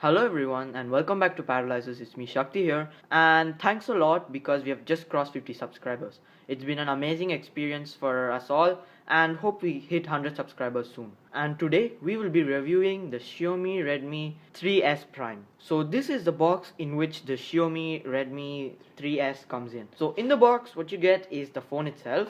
Hello everyone and welcome back to Paralyzers. It's me Shakti here, and thanks a lot because we have just crossed 50 subscribers. It's been an amazing experience for us all and hope we hit 100 subscribers soon. And today we will be reviewing the Xiaomi Redmi 3S Prime. So this is the box in which the Xiaomi Redmi 3S comes in. So in the box what you get is the phone itself,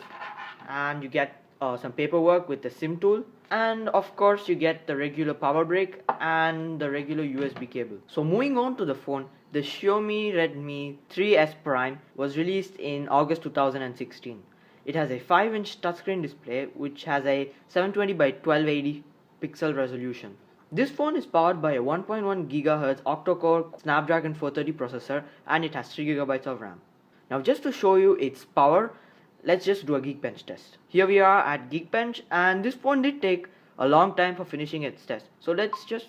and you get some paperwork with the SIM tool, and of course you get the regular power brick and the regular USB cable. So moving on to the phone, the Xiaomi Redmi 3S Prime was released in August 2016. It has a 5-inch touchscreen display which has a 720 by 1280 pixel resolution. This phone is powered by a 1.1 GHz octa-core Snapdragon 430 processor, and it has 3 GB of RAM. Now just to show you its power, let's just do a Geekbench test. Here we are at Geekbench, and this phone did take a long time for finishing its test. So let's just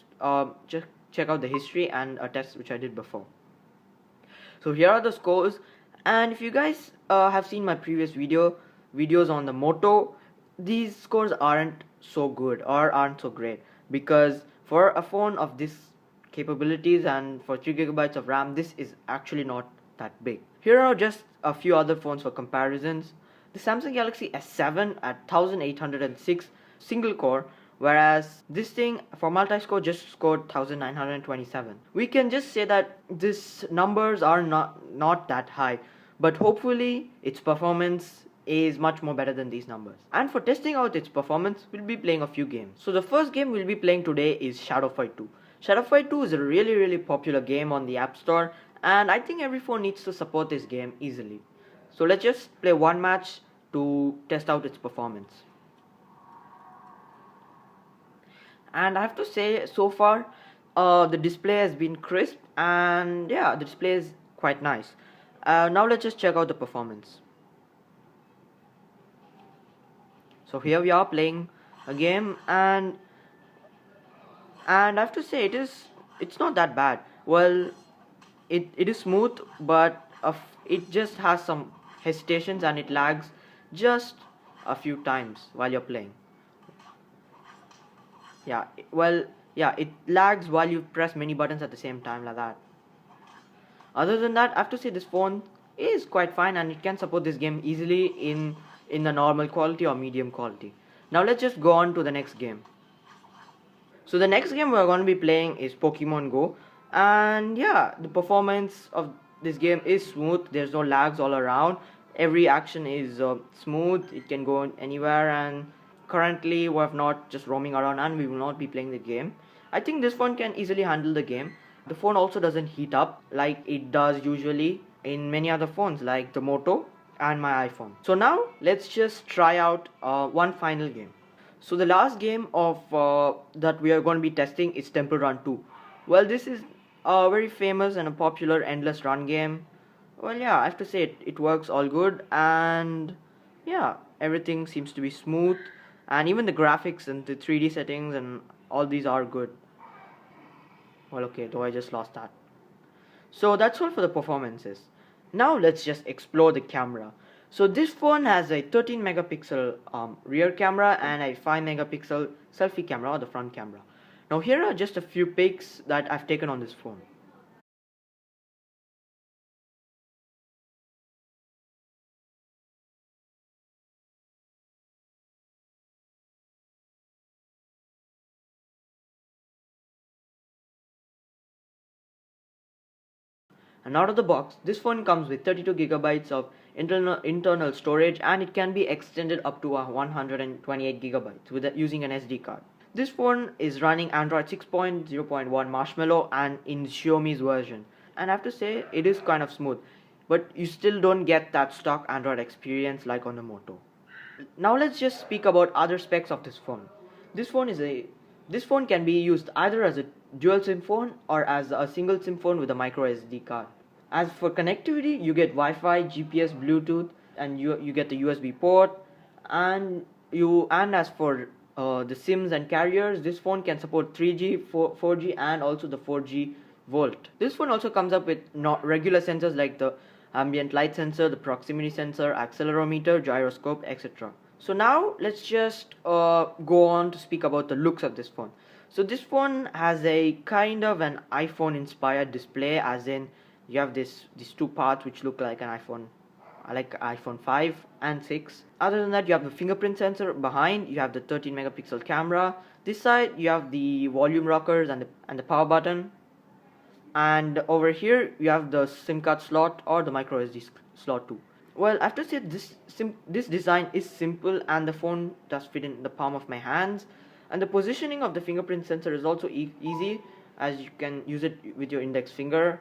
check out the history and a test which I did before. So here are the scores, and if you guys have seen my previous videos on the Moto, these scores aren't so good or aren't so great, because for a phone of this capabilities and for 3 GB of RAM, this is actually not that big. Here are just a few other phones for comparisons. The Samsung Galaxy S7 at 1806 single core, whereas this thing for multi-score just scored 1927. We can just say that these numbers are not that high, but hopefully its performance is much more better than these numbers. And for testing out its performance, we'll be playing a few games. So the first game we'll be playing today is Shadow Fight 2. Shadow Fight 2 is a really popular game on the App Store, and I think every phone needs to support this game easily. So let's just play one match to test out its performance. And I have to say, so far the display has been crisp, and yeah, the display is quite nice. Now let's just check out the performance. So here we are playing a game, and I have to say it's not that bad. Well, it is smooth, but it just has some hesitations and it lags just a few times while you're playing. It lags while you press many buttons at the same time, like that. Other than that, I have to say this phone is quite fine, and it can support this game easily in the normal quality or medium quality. Now let's just go on to the next game. So the next game we're going to be playing is Pokemon Go, and yeah, the performance of this game is smooth. There's no lags all around. Every action is smooth. It can go anywhere, and currently we're not just roaming around and we will not be playing the game. I think this phone can easily handle the game. The phone also doesn't heat up like it does usually in many other phones like the Moto and my iPhone. So now let's just try out one final game. So the last game of that we are going to be testing is Temple Run 2. Well, this is a very famous and a popular endless run game. Well, yeah, I have to say it works all good, and yeah, everything seems to be smooth, and even the graphics and the 3D settings and all these are good. Well, okay, though I just lost that. So that's all for the performances. Now let's just explore the camera. So this phone has a 13 megapixel rear camera and a 5 megapixel selfie camera, or the front camera. Now here are just a few pics that I've taken on this phone. And out of the box, this phone comes with 32 gigabytes of internal storage, and it can be extended up to 128 gigabytes using an SD card. This phone is running Android 6.0.1 Marshmallow and in Xiaomi's version. And I have to say, it is kind of smooth, but you still don't get that stock Android experience like on the Moto. Now let's just speak about other specs of this phone. This phone can be used either as a dual SIM phone or as a single SIM phone with a micro SD card. As for connectivity, you get Wi-Fi, GPS, Bluetooth, and you get the USB port. And as for the SIMs and carriers, this phone can support 3G, 4G, and also the 4G Volt. This phone also comes up with regular sensors like the ambient light sensor, the proximity sensor, accelerometer, gyroscope, etc. So now let's just go on to speak about the looks of this phone. So this phone has a kind of an iPhone inspired display, as in you have these two parts which look like an iPhone, like iPhone 5 and 6. Other than that, you have the fingerprint sensor behind, you have the 13 megapixel camera. This side you have the volume rockers and the power button, and over here you have the SIM card slot or the micro SD slot too. Well, I have to say this design is simple and the phone does fit in the palm of my hands, and the positioning of the fingerprint sensor is also easy, as you can use it with your index finger.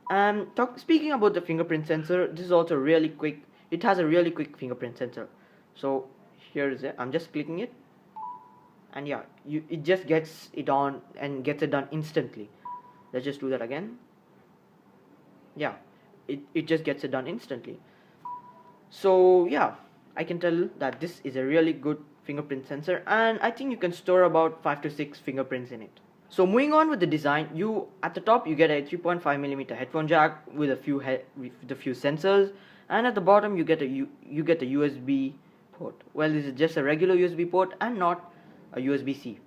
And speaking about the fingerprint sensor, this is also really quick. It has a really quick fingerprint sensor. So here is it. I'm just clicking it, and yeah, it just gets it on and gets it done instantly. Let's just do that again. Yeah, it just gets it done instantly. So yeah, I can tell that this is a really good fingerprint sensor, and I think you can store about 5 to 6 fingerprints in it. So moving on with the design, you at the top you get a 3.5mm headphone jack with a few sensors, and at the bottom you get a USB port. Well, this is just a regular USB port and not a USB-C.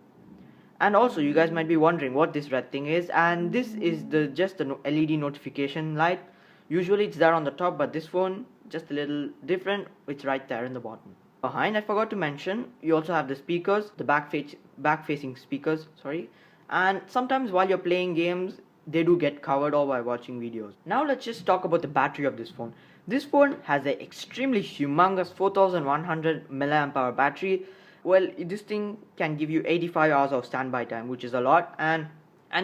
And also, you guys might be wondering what this red thing is, and this is just the LED notification light. Usually it's there on the top, but this phone just a little different. It's right there in the bottom. Behind, I forgot to mention, you also have the speakers, the back-facing speakers, sorry. And sometimes while you're playing games, they do get covered or while watching videos. Now let's just talk about the battery of this phone. This phone has an extremely humongous 4100 mAh battery. Well, this thing can give you 85 hours of standby time, which is a lot, and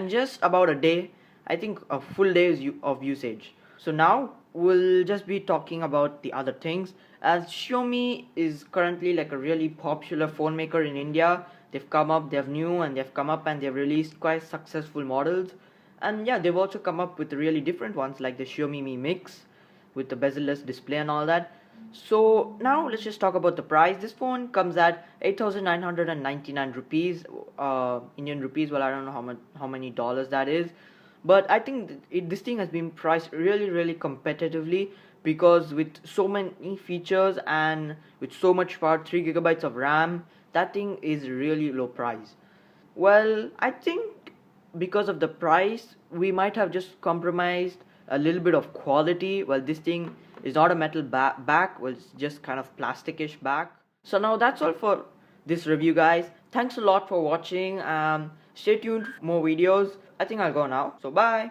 just about a day, I think a full day of usage. So now we'll just be talking about the other things, as Xiaomi is currently like a really popular phone maker in India. They've come up and they've released quite successful models, and yeah, they've also come up with really different ones like the Xiaomi Mi Mix with the bezel-less display and all that. So now let's just talk about the price. This phone comes at 8,999 rupees, Indian rupees. Well, I don't know how many dollars that is, but I think this thing has been priced really competitively, because with so many features and with so much power, 3 gigabytes of RAM, that thing is really low price. Well, I think because of the price, we might have just compromised a little bit of quality. Well, this thing is not a metal back, well, it's just kind of plasticish back. So now that's all for this review, guys. Thanks a lot for watching. Stay tuned for more videos. I think I'll go now, so bye.